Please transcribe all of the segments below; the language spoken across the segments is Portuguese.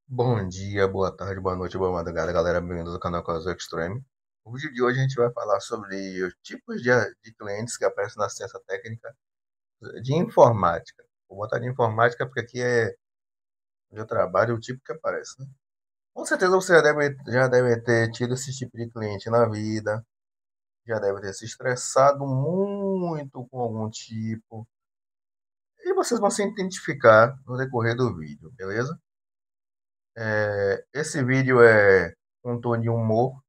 Bom dia, boa tarde, boa noite, boa madrugada, galera. Bem-vindos ao canal Caso Extreme. No vídeo de hoje a gente vai falar sobre os tipos de clientes que aparecem na ciência técnica de informática. Vou botar de informática porque aqui é onde eu trabalho, o tipo que aparece, né? Com certeza você já deve ter tido esse tipo de cliente na vida, já deve ter se estressado muito com algum tipo, e vocês vão se identificar no decorrer do vídeo, beleza? Esse vídeo é um tom de humor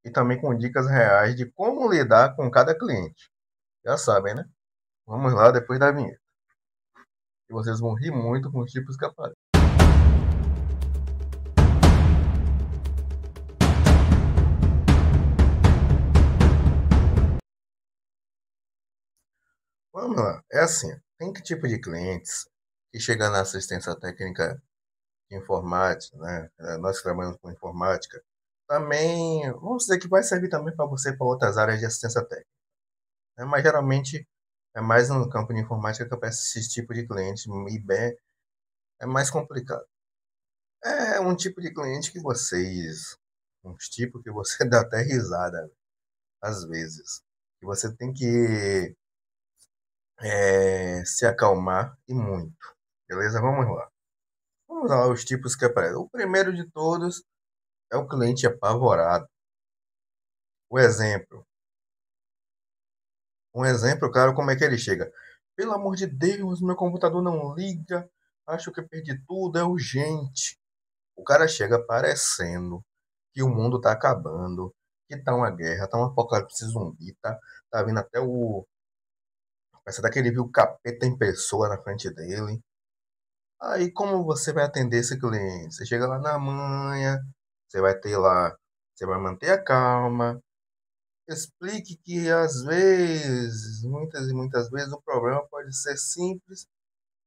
e também com dicas reais de como lidar com cada cliente. Já sabem, né? Vamos lá depois da vinheta. E vocês vão rir muito com os tipos que aparecem. Vamos lá. É assim, tem que tipo de clientes que chegam na assistência técnica de informática, né? Nós que trabalhamos com informática. Também, vamos dizer que vai servir também para você para outras áreas de assistência técnica, né? Mas geralmente é mais no campo de informática que aparece esse tipo de cliente e bem, é mais complicado. É um tipo de cliente que vocês, uns tipos que você dá até risada, às vezes. Que você tem que se acalmar e muito. Beleza? Vamos lá. Vamos lá, os tipos que aparecem. O primeiro de todos é o cliente apavorado. O exemplo. Um exemplo, claro, como é que ele chega. Pelo amor de Deus, meu computador não liga. Acho que perdi tudo, é urgente. O cara chega parecendo que o mundo tá acabando, que tá uma guerra, tá um apocalipse zumbi, tá vindo até o. Parece até que ele viu o capeta em pessoa na frente dele. Aí como você vai atender esse cliente? Você chega lá na manhã, você vai ter lá, você vai manter a calma, explique que às vezes, muitas e muitas vezes, o problema pode ser simples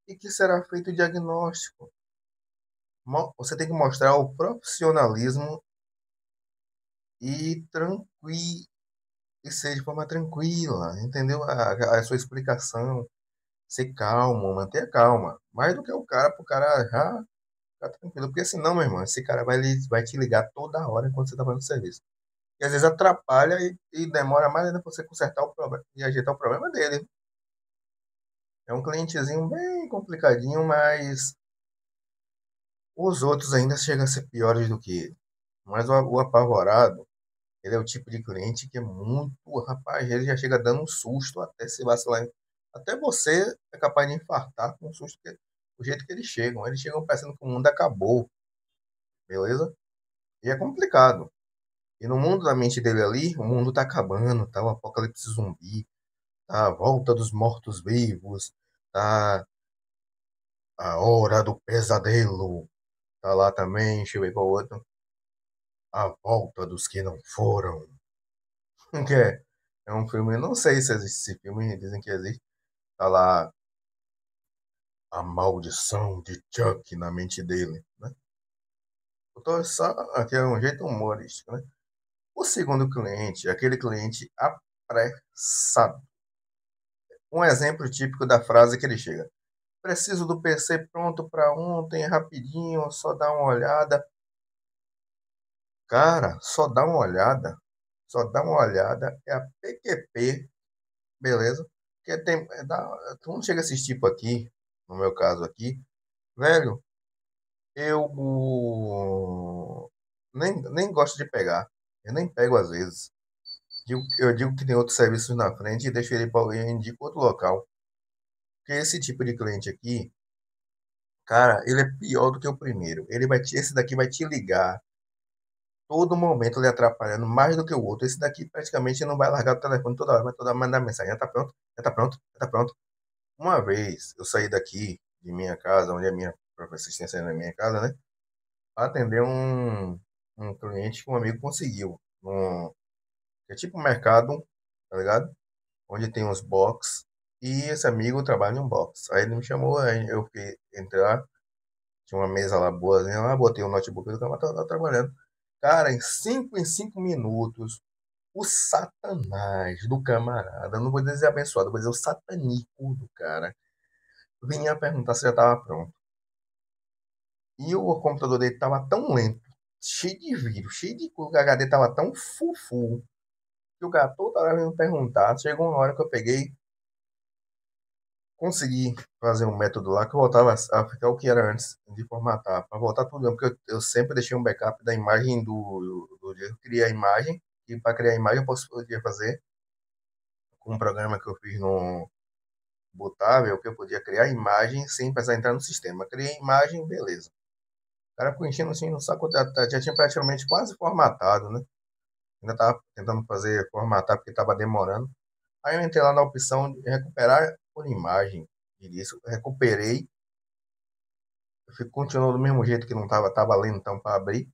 e que será feito o diagnóstico. Você tem que mostrar o profissionalismo e tranquilo e ser de forma tranquila, entendeu? A sua explicação, ser calmo, manter a calma. Mais do que o cara, pro cara já ficar tranquilo. Porque senão, meu irmão, esse cara vai te ligar toda hora enquanto você tá fazendo serviço. E às vezes atrapalha e demora mais ainda pra você consertar o problema e ajeitar o problema dele. É um clientezinho bem complicadinho, mas os outros ainda chegam a ser piores do que ele. Mas o apavorado, ele é o tipo de cliente que é muito, rapaz, ele já chega dando um susto até se vacilar. Até você é capaz de infartar com o susto, o jeito que eles chegam. Eles chegam pensando que o mundo acabou, beleza? E é complicado. E no mundo da mente dele ali, o mundo tá acabando, tá o apocalipse zumbi, tá a volta dos mortos-vivos, tá a hora do pesadelo, tá lá também, deixa eu ver qual outro, a volta dos que não foram. Que é um filme, não sei se existe esse filme, dizem que existe. Tá lá a maldição de Chuck na mente dele, né? Eu tô só, aqui é um jeito humorístico, né? O segundo cliente é aquele cliente apressado. Um exemplo típico da frase que ele chega. Preciso do PC pronto para ontem, rapidinho, só dá uma olhada. Cara, só dá uma olhada. Só dá uma olhada. É a PQP, beleza? Porque quando chega esses tipo aqui, no meu caso aqui, velho, eu nem gosto de pegar. Eu nem pego às vezes. Eu digo que tem outros serviços na frente e deixo ele para alguém e indico outro local. Porque esse tipo de cliente aqui, cara, ele é pior do que o primeiro. Esse daqui vai te ligar todo momento lhe atrapalhando mais do que o outro. Esse daqui praticamente não vai largar o telefone toda hora, vai toda hora mandar mensagem. Já tá pronto? Já tá pronto? Já tá pronto? Uma vez eu saí daqui de minha casa, onde é a minha própria assistência é na minha casa, né? Pra atender um cliente que um amigo conseguiu. É tipo um mercado, tá ligado? Onde tem uns box. E esse amigo trabalha em um box. Aí ele me chamou, aí eu fui entrar. Tinha uma mesa lá boazinha lá, botei o notebook do cara, tava trabalhando. Cara, em 5 minutos, o satanás do camarada, não vou dizer abençoado, vou dizer o satanico do cara, vinha perguntar se já tava pronto. E o computador dele tava tão lento, cheio de vírus, cheio de coisa, o HD tava tão full, que o cara toda hora veio me perguntar. Chegou uma hora que eu peguei, consegui fazer um método lá que eu voltava a ficar o que era antes de formatar, para voltar tudo, porque eu sempre deixei um backup da imagem do dia que eu criei a imagem, e para criar a imagem eu podia fazer com um programa que eu fiz no Botável, que eu podia criar a imagem sem precisar entrar no sistema. Criei a imagem, beleza. O cara ficou enchendo assim no saco, já tinha praticamente quase formatado, né? Ainda estava tentando fazer formatar porque estava demorando. Aí eu entrei lá na opção de recuperar por imagem. E isso, recuperei. Continuou do mesmo jeito que não tava lento então para abrir.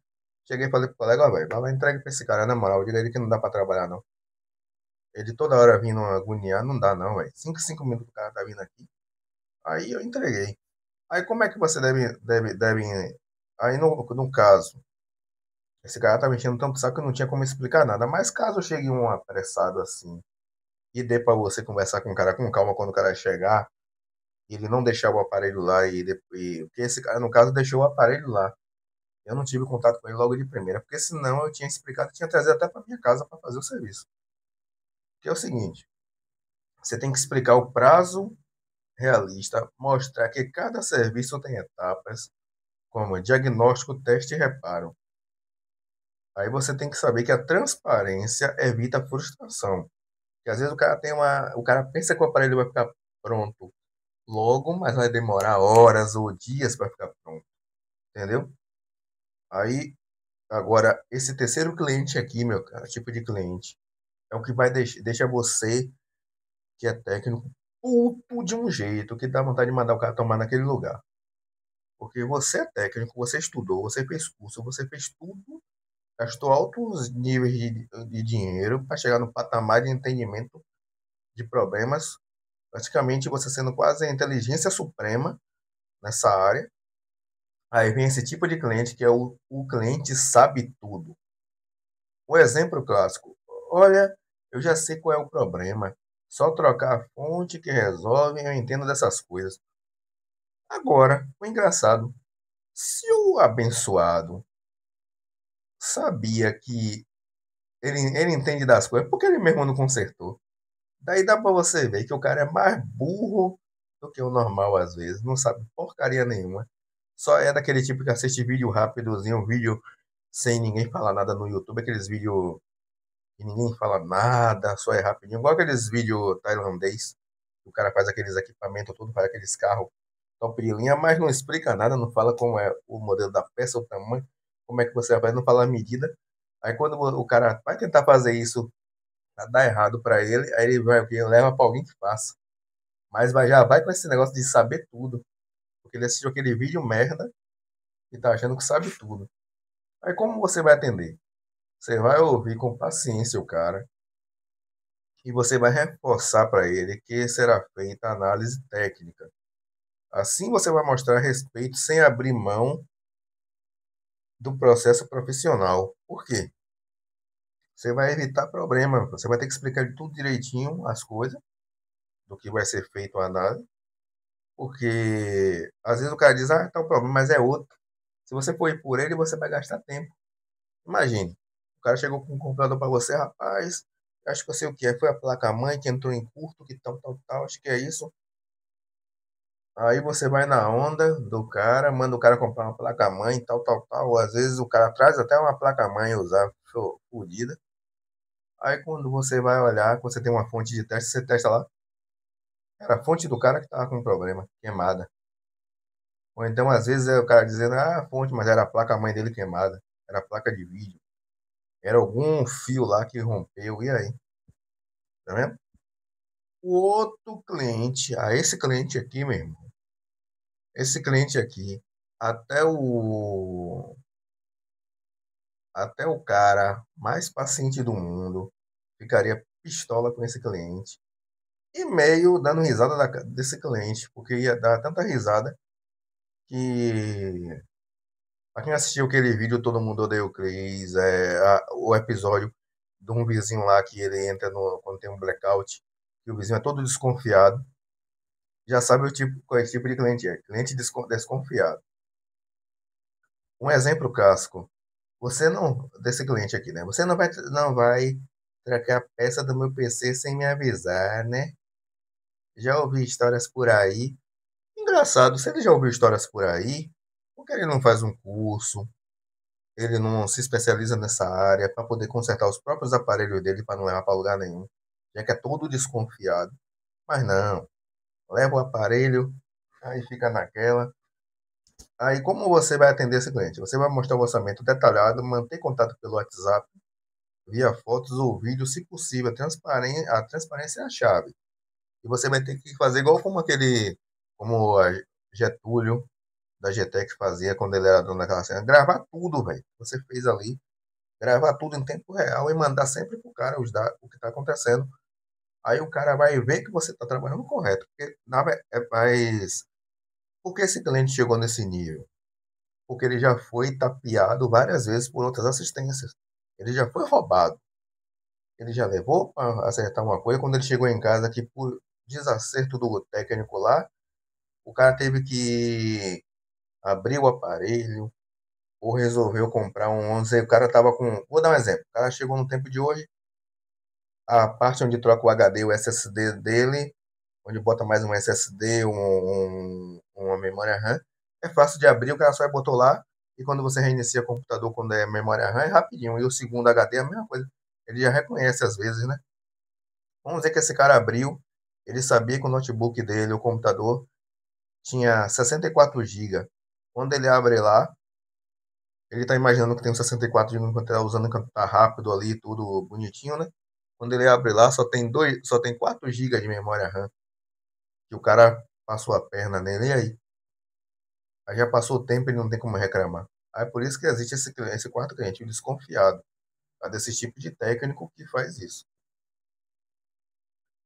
Cheguei e falei pro colega, ó, velho, vai lá entregue pra esse cara, na moral, diga ele que não dá pra trabalhar, não. Ele toda hora vindo agoniar, não dá, não, velho. Cinco minutos o cara tá vindo aqui. Aí eu entreguei. Aí como é que você deve. Aí no caso, esse cara tá mexendo tanto saco que eu não tinha como explicar nada. Mas caso chegue um apressado assim e dê pra você conversar com o cara com calma quando o cara chegar, e ele não deixar o aparelho lá porque esse cara, no caso, deixou o aparelho lá. Eu não tive contato com ele logo de primeira, porque senão eu tinha explicado, tinha trazido até para minha casa para fazer o serviço. Que é o seguinte, você tem que explicar o prazo realista, mostrar que cada serviço tem etapas, como diagnóstico, teste e reparo. Aí você tem que saber que a transparência evita a frustração. Porque às vezes o cara pensa que o aparelho vai ficar pronto logo, mas vai demorar horas ou dias para ficar pronto, entendeu? Aí, agora, esse terceiro cliente aqui, meu cara, tipo de cliente, é o que vai deixa você, que é técnico, puto de um jeito que dá vontade de mandar o cara tomar naquele lugar. Porque você é técnico, você estudou, você fez curso, você fez tudo, gastou altos níveis de dinheiro para chegar no patamar de entendimento de problemas, praticamente você sendo quase a inteligência suprema nessa área. Aí vem esse tipo de cliente que é o cliente sabe tudo. Um exemplo clássico. Olha, eu já sei qual é o problema. Só trocar a fonte que resolve, eu entendo dessas coisas. Agora, o engraçado, se o abençoado sabia que ele entende das coisas, por que ele mesmo não consertou? Daí dá pra você ver que o cara é mais burro do que o normal às vezes, não sabe porcaria nenhuma. Só é daquele tipo que assiste vídeo rápidozinho, vídeo sem ninguém falar nada no YouTube, aqueles vídeos e ninguém fala nada, só é rapidinho. Igual aqueles vídeos tailandês, o cara faz aqueles equipamentos tudo, faz aqueles carros top de linha, mas não explica nada, não fala como é o modelo da peça, o tamanho, como é que você vai, não fala a medida. Aí quando o cara vai tentar fazer isso, dá errado para ele, aí ele vai, leva para alguém que faça. Mas já vai com esse negócio de saber tudo, porque ele assistiu aquele vídeo merda e tá achando que sabe tudo. Aí como você vai atender? Você vai ouvir com paciência o cara, e você vai reforçar para ele que será feita análise técnica. Assim você vai mostrar respeito sem abrir mão do processo profissional. Por quê? Você vai evitar problema, você vai ter que explicar de tudo direitinho as coisas, do que vai ser feito a análise, porque às vezes o cara diz, ah, tá um problema, mas é outro. Se você for ir por ele, você vai gastar tempo. Imagine, o cara chegou com um computador para você, rapaz, acho que eu sei o que é, foi a placa-mãe que entrou em curto, que tal, acho que é isso. Aí você vai na onda do cara, manda o cara comprar uma placa-mãe, tal. Às vezes o cara traz até uma placa-mãe usar fodida. Aí quando você vai olhar, que você tem uma fonte de teste, você testa lá. Era a fonte do cara que tava com problema, queimada. Ou então, às vezes, é o cara dizendo, ah, a fonte, mas era a placa-mãe dele queimada. Era a placa de vídeo. Era algum fio lá que rompeu. E aí? Tá vendo? O outro cliente, esse cliente aqui mesmo. Esse cliente aqui, até o Até o cara mais paciente do mundo ficaria pistola com esse cliente. E meio dando risada desse cliente, porque ia dar tanta risada que. Pra quem assistiu aquele vídeo Todo Mundo Odeia o Chris, o episódio de um vizinho lá que ele entra quando tem um blackout, que o vizinho é todo desconfiado, já sabe qual é o tipo de cliente é. Cliente desconfiado. Um exemplo clássico. Você não, desse cliente aqui, né? Você não vai trocar a peça do meu PC sem me avisar, né? Já ouvi histórias por aí. Engraçado, se ele já ouviu histórias por aí, por que ele não faz um curso? Ele não se especializa nessa área para poder consertar os próprios aparelhos dele para não levar para lugar nenhum, já que é todo desconfiado. Mas não, leva o aparelho, aí fica naquela. Aí, como você vai atender esse cliente? Você vai mostrar o orçamento detalhado, manter contato pelo WhatsApp, via fotos ou vídeo, se possível. A transparência é a chave. E você vai ter que fazer igual como a Getúlio da GTEC fazia quando ele era dono daquela cena. Gravar tudo, velho. Você fez ali, gravar tudo em tempo real e mandar sempre pro cara o que tá acontecendo. Aí o cara vai ver que você tá trabalhando correto. Porque, por que esse cliente chegou nesse nível? Porque ele já foi tapeado várias vezes por outras assistências. Ele já foi roubado. Ele já levou para acertar uma coisa. Quando ele chegou em casa, que por desacerto do técnico lá, o cara teve que abrir o aparelho ou resolveu comprar um 11. O cara tava com. Vou dar um exemplo. O cara chegou no tempo de hoje, a parte onde troca o HD, o SSD dele, onde bota mais um SSD, uma memória RAM, é fácil de abrir. O cara só botou lá. E quando você reinicia o computador, quando é memória RAM, é rapidinho. E o segundo HD é a mesma coisa. Ele já reconhece às vezes, né? Vamos dizer que esse cara abriu, ele sabia que o notebook dele, o computador, tinha 64 GB. Quando ele abre lá, ele está imaginando que tem um 64 GB enquanto está usando enquanto tá rápido ali, tudo bonitinho, né? Quando ele abre lá, só tem 4 GB de memória RAM, que o cara passou a perna nele, e aí? Aí já passou o tempo e não tem como reclamar. Aí por isso que existe esse quarto cliente, o desconfiado, tá? Desse tipo de técnico que faz isso.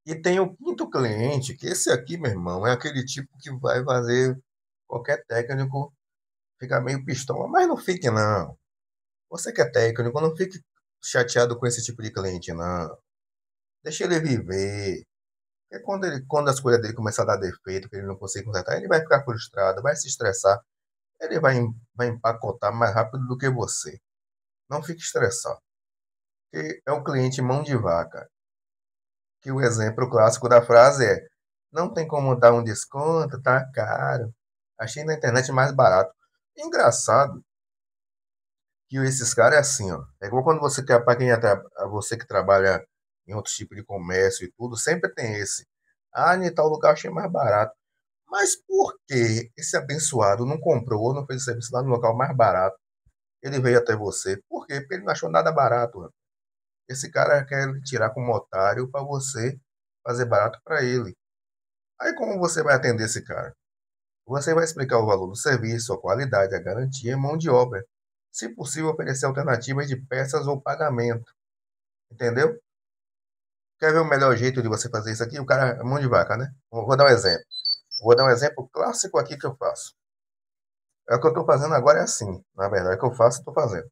E tem o quinto cliente, que esse aqui, meu irmão, é aquele tipo que vai fazer qualquer técnico ficar meio pistola. Mas não fique, não. Você que é técnico, não fique chateado com esse tipo de cliente, não. Deixa ele viver. Porque quando as coisas dele começar a dar defeito, que ele não consegue consertar, ele vai ficar frustrado, vai se estressar. Ele vai empacotar mais rápido do que você. Não fique estressado. Porque é o cliente mão de vaca. Que o exemplo clássico da frase é: não tem como dar um desconto, tá caro. Achei na internet mais barato. Engraçado que esses caras é assim, ó. É igual quando você quer, para quem você que trabalha em outros tipos de comércio e tudo, sempre tem esse. Ah, em tal lugar eu achei mais barato. Mas por que esse abençoado não comprou, não fez o serviço lá no local mais barato? Ele veio até você. Por quê? Porque ele não achou nada barato, rapaz. Esse cara quer lhe tirar como otário para você fazer barato para ele. Aí como você vai atender esse cara? Você vai explicar o valor do serviço, a qualidade, a garantia e mão de obra. Se possível, oferecer alternativas de peças ou pagamento. Entendeu? Quer ver o melhor jeito de você fazer isso aqui? O cara é mão de vaca, né? Vou dar um exemplo. Vou dar um exemplo clássico aqui que eu faço. É o que eu estou fazendo agora é assim. Na verdade, o que eu faço, estou fazendo.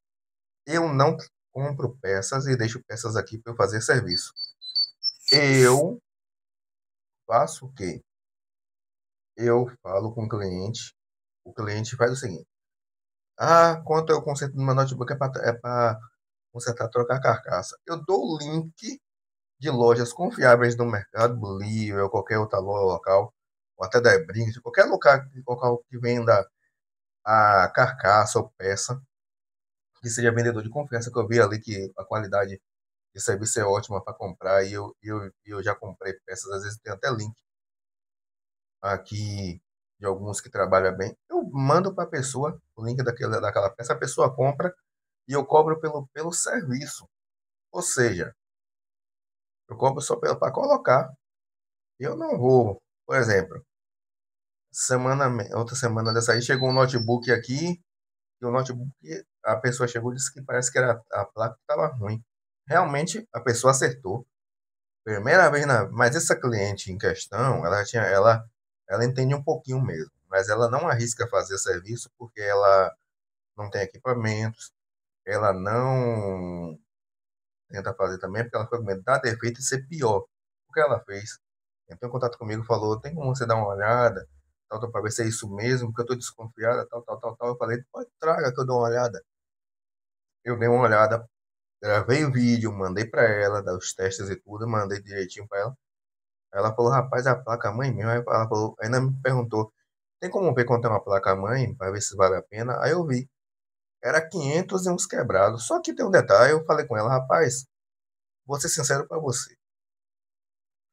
Eu não compro peças e deixo peças aqui para eu fazer serviço. Eu faço o quê? Eu falo com o cliente faz o seguinte: ah, quanto é o conserto do meu notebook? É para consertar, trocar a carcaça. Eu dou o link de lojas confiáveis do mercado livre ou qualquer outra local, ou até da Brinks, qualquer local que venda a carcaça ou peça, que seja vendedor de confiança, que eu vi ali que a qualidade de serviço é ótima para comprar e eu já comprei peças, às vezes tem até link aqui de alguns que trabalham bem. Eu mando para a pessoa o link daquela peça, a pessoa compra e eu cobro pelo serviço. Ou seja, eu cobro só para colocar. Eu não vou, por exemplo, outra semana dessa aí chegou um notebook aqui e o notebook, a pessoa chegou e disse que parece que era a placa que estava ruim. Realmente a pessoa acertou. Primeira vez mas essa cliente em questão, ela entende um pouquinho mesmo, mas ela não arrisca fazer serviço porque ela não tem equipamentos, ela não tenta fazer também porque ela foi com medo de dar defeito e ser pior. O que ela fez? Entrou em contato comigo, falou: tem como você dar uma olhada? tal, para ver se é isso mesmo, porque eu tô desconfiada, tal, tal, tal, tal. Eu falei, pode, traga que eu dou uma olhada. Eu dei uma olhada, gravei o vídeo, mandei para ela, dar os testes e tudo, mandei direitinho para ela. Ela falou, rapaz, a placa-mãe mesmo. Aí ela falou, ainda me perguntou, tem como ver quanto é uma placa-mãe, para ver se vale a pena? Aí eu vi, era 500 e uns quebrados. Só que tem um detalhe, eu falei com ela, rapaz, vou ser sincero para você.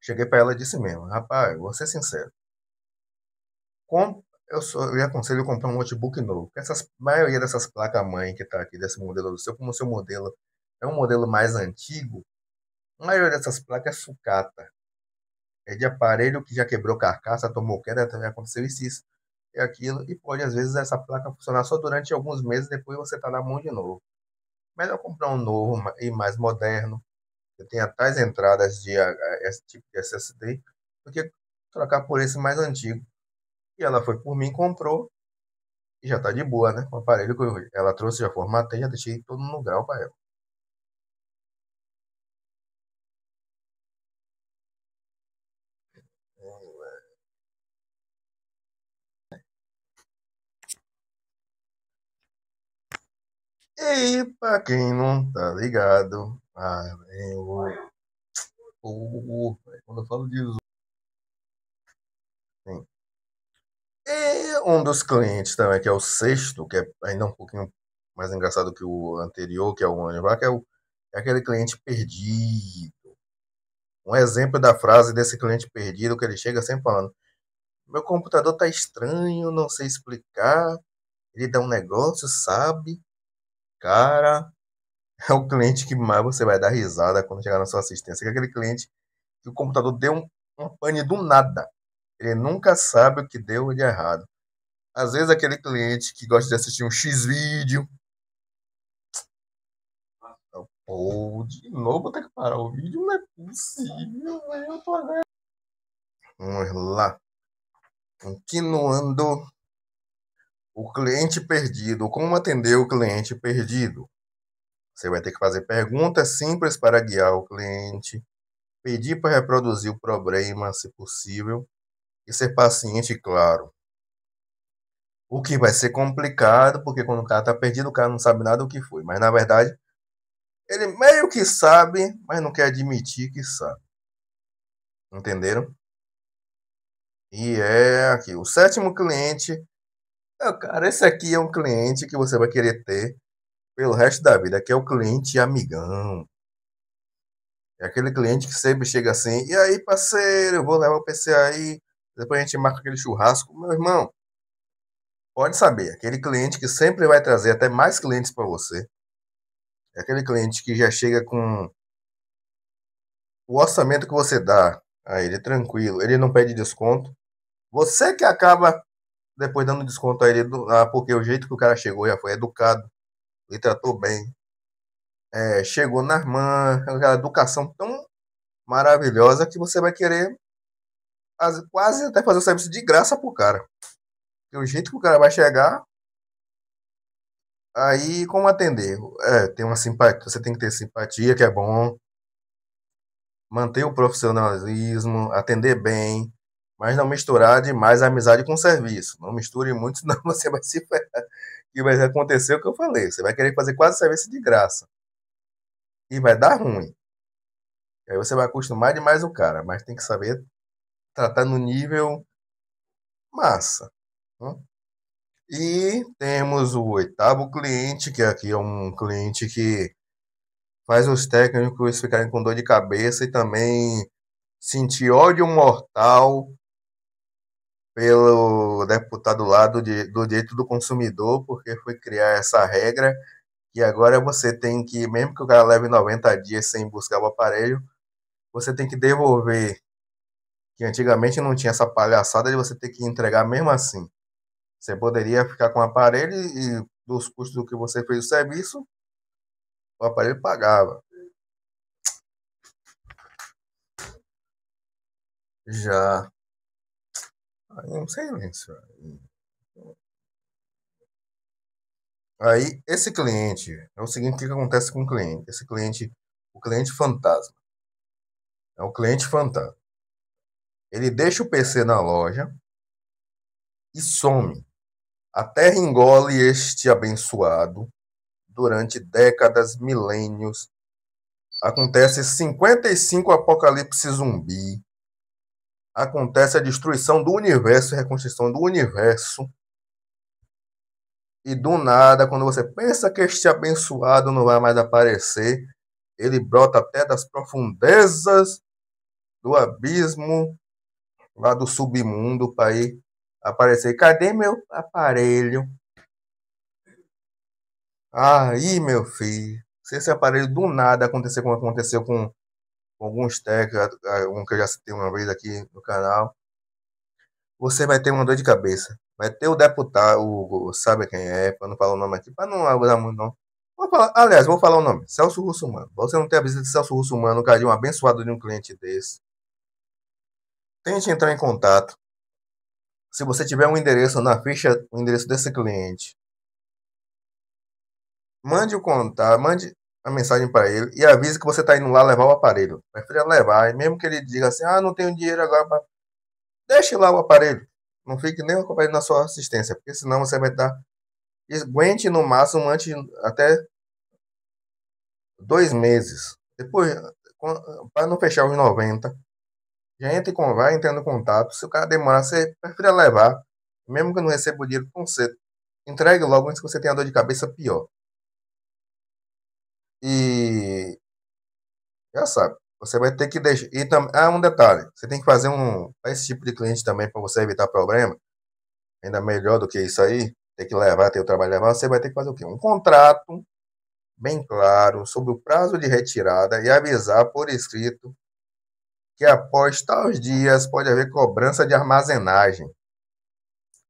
Cheguei para ela e disse mesmo, rapaz, vou ser sincero. Eu lhe aconselho a comprar um notebook novo. Porque maioria dessas placas-mãe que está aqui, desse modelo do seu, como o seu modelo é um modelo mais antigo, a maioria dessas placas é sucata. É de aparelho que já quebrou carcaça, tomou queda, também aconteceu isso e aquilo, e pode às vezes essa placa funcionar só durante alguns meses, depois você está na mão de novo. Melhor comprar um novo e mais moderno, que tenha tais entradas de esse tipo de SSD, do que trocar por esse mais antigo. E ela foi por mim, comprou, e já tá de boa, né? O aparelho que ela trouxe, já formatei, já deixei todo no grau para ela. E pra quem não tá ligado, quando eu falo de Zoom, e um dos clientes também, que é o sexto, que é ainda um pouquinho mais engraçado que o anterior, que é o Anivar, é aquele cliente perdido. Um exemplo da frase desse cliente perdido, que ele chega sempre falando: meu computador tá estranho, não sei explicar. Ele dá um negócio, sabe? Cara, é o cliente que mais você vai dar risada quando chegar na sua assistência. Que é aquele cliente que o computador deu um pane do nada. Ele nunca sabe o que deu de errado. Às vezes aquele cliente que gosta de assistir um X vídeo. Pô, de novo vou ter que parar o vídeo, não é possível, velho. Eu tô agora. Vamos lá. Continuando. O cliente perdido. Como atender o cliente perdido? Você vai ter que fazer perguntas simples para guiar o cliente, pedir para reproduzir o problema, se possível, e ser paciente e claro. O que vai ser complicado, porque quando o cara está perdido, o cara não sabe nada do que foi. Mas na verdade, ele meio que sabe, mas não quer admitir que sabe. Entenderam? E é aqui. O sétimo cliente. Cara, esse aqui é um cliente que você vai querer ter pelo resto da vida, que é o cliente amigão. É aquele cliente que sempre chega assim, e aí, parceiro, eu vou levar o PC aí, depois a gente marca aquele churrasco. Meu irmão, pode saber, aquele cliente que sempre vai trazer até mais clientes para você. É aquele cliente que já chega com o orçamento que você dá a ele tranquilo, ele não pede desconto. Você que acaba depois dando desconto a ele, porque o jeito que o cara chegou já foi educado, ele tratou bem, chegou na irmã, aquela educação tão maravilhosa que você vai querer quase até fazer o serviço de graça pro cara. Porque o jeito que o cara vai chegar, aí como atender? Tem uma simpatia, você tem que ter simpatia, que é bom, manter o profissionalismo, atender bem, mas não misturar demais a amizade com o serviço. Não misture muito, senão você vai se ferrar. E vai acontecer o que eu falei. Você vai querer fazer quase serviço de graça. E vai dar ruim. Aí você vai acostumar demais o cara, mas tem que saber tratar no nível massa. Né? E temos o oitavo cliente, que aqui é um cliente que faz os técnicos ficarem com dor de cabeça e também sentir ódio mortal pelo deputado lá do direito do consumidor, porque foi criar essa regra que agora você tem que, mesmo que o cara leve 90 dias sem buscar o aparelho, você tem que devolver, que antigamente não tinha essa palhaçada de você ter que entregar mesmo assim. Você poderia ficar com o aparelho e dos custos do que você fez o serviço, o aparelho pagava. Já, aí não sei, silêncio. Aí, esse cliente, é o seguinte, o que acontece com o cliente? Esse cliente, o cliente fantasma, é o cliente fantasma. Ele deixa o PC na loja, e some. A terra engole este abençoado durante décadas, milênios. Acontece 55 apocalipse zumbi. Acontece a destruição do universo e reconstrução do universo. E do nada, quando você pensa que este abençoado não vai mais aparecer, ele brota até das profundezas do abismo, lá do submundo, para ir aparecer. Cadê meu aparelho? Aí, meu filho, se esse aparelho do nada acontecer como aconteceu com alguns técnicos, um que eu já citei uma vez aqui no canal, você vai ter uma dor de cabeça. Vai ter o deputado, sabe quem é, para não falar o nome aqui, para não abusar muito, não. Vou falar, aliás, vou falar o nome: Celso Russomano. Você não tem a visita de Celso Russomano, cara, de um abençoado de um cliente desse. Tente entrar em contato. Se você tiver um endereço na ficha, o endereço desse cliente, mande o contato, mande a mensagem para ele e avise que você está indo lá levar o aparelho. Prefere levar, e mesmo que ele diga assim: ah, não tenho dinheiro agora, deixe lá o aparelho. Não fique nem o aparelho na sua assistência, porque senão você vai dar. Aguente no máximo até 2 meses. Depois, para não fechar os 90, já vai entrando em contato. Se o cara demorar, você prefere levar, mesmo que não receba o dinheiro tão cedo. Entregue logo antes que você tenha dor de cabeça pior. E já sabe, você vai ter que deixar. E um detalhe: você tem que fazer para esse tipo de cliente também, para você evitar problema, ainda melhor do que isso aí, ter que levar, ter o trabalho levar, você vai ter que fazer o quê? Um contrato bem claro sobre o prazo de retirada e avisar por escrito que após tais dias pode haver cobrança de armazenagem.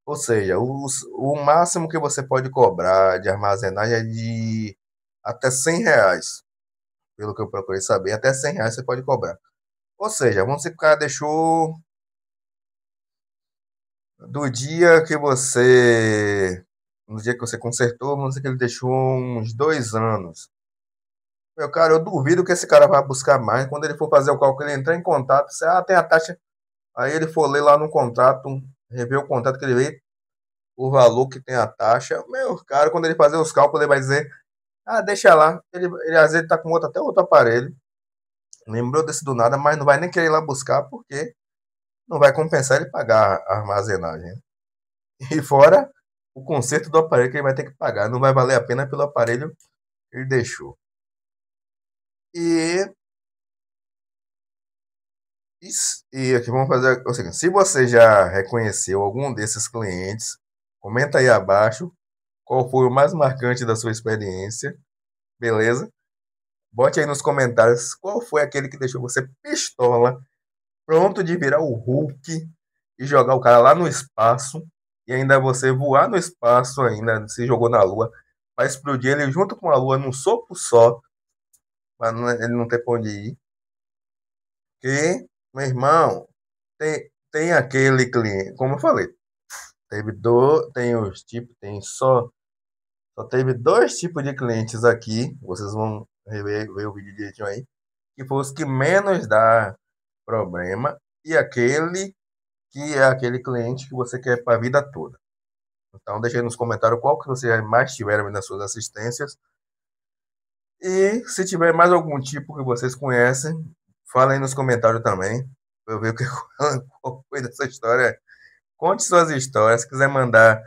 Ou seja, o máximo que você pode cobrar de armazenagem é de até R$ 100. Pelo que eu procurei saber, até R$ 100 você pode cobrar. Ou seja, vamos dizer que o cara deixou do dia que você. No dia que você consertou, vamos dizer que ele deixou uns 2 anos. Meu cara, eu duvido que esse cara vá buscar mais. Quando ele for fazer o cálculo, ele entrar em contato, você, tem a taxa. Aí ele for ler lá no contrato, rever o contrato que ele veio, o valor que tem a taxa. Meu cara, quando ele fazer os cálculos, ele vai dizer: deixa lá. Ele às vezes tá com até outro aparelho. Lembrou desse do nada, mas não vai nem querer ir lá buscar, porque não vai compensar ele pagar a armazenagem. E fora o conserto do aparelho que ele vai ter que pagar. Não vai valer a pena pelo aparelho que ele deixou. E, aqui vamos fazer o seguinte: se você já reconheceu algum desses clientes, comenta aí abaixo qual foi o mais marcante da sua experiência, beleza? Bote aí nos comentários qual foi aquele que deixou você pistola, pronto de virar o Hulk e jogar o cara lá no espaço, e ainda você voar no espaço ainda, se jogou na Lua, para explodir ele junto com a Lua num soco só, para ele não ter pra onde ir. Que, meu irmão, tem aquele cliente, como eu falei, tem os tipos, só teve 2 tipos de clientes aqui, vocês vão ver o vídeo direitinho aí, que foram os que menos dá problema, e aquele que é aquele cliente que você quer para a vida toda. Então, deixa aí nos comentários qual que você mais tiveram nas suas assistências. E se tiver mais algum tipo que vocês conhecem, fala aí nos comentários também, para eu ver qual foi dessa história. Conte suas histórias. Se quiser mandar,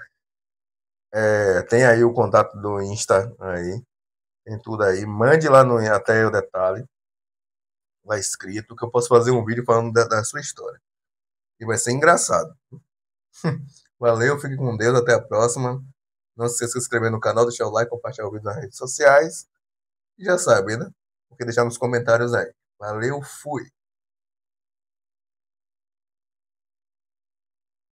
tem aí o contato do Insta aí. Tem tudo aí. Mande lá no até o detalhe. Lá escrito que eu posso fazer um vídeo falando da sua história. E vai ser engraçado. Valeu, fique com Deus, até a próxima. Não se esqueça de se inscrever no canal, deixar o like, compartilhar o vídeo nas redes sociais. E já sabe, né? O que deixar nos comentários aí. Valeu, fui!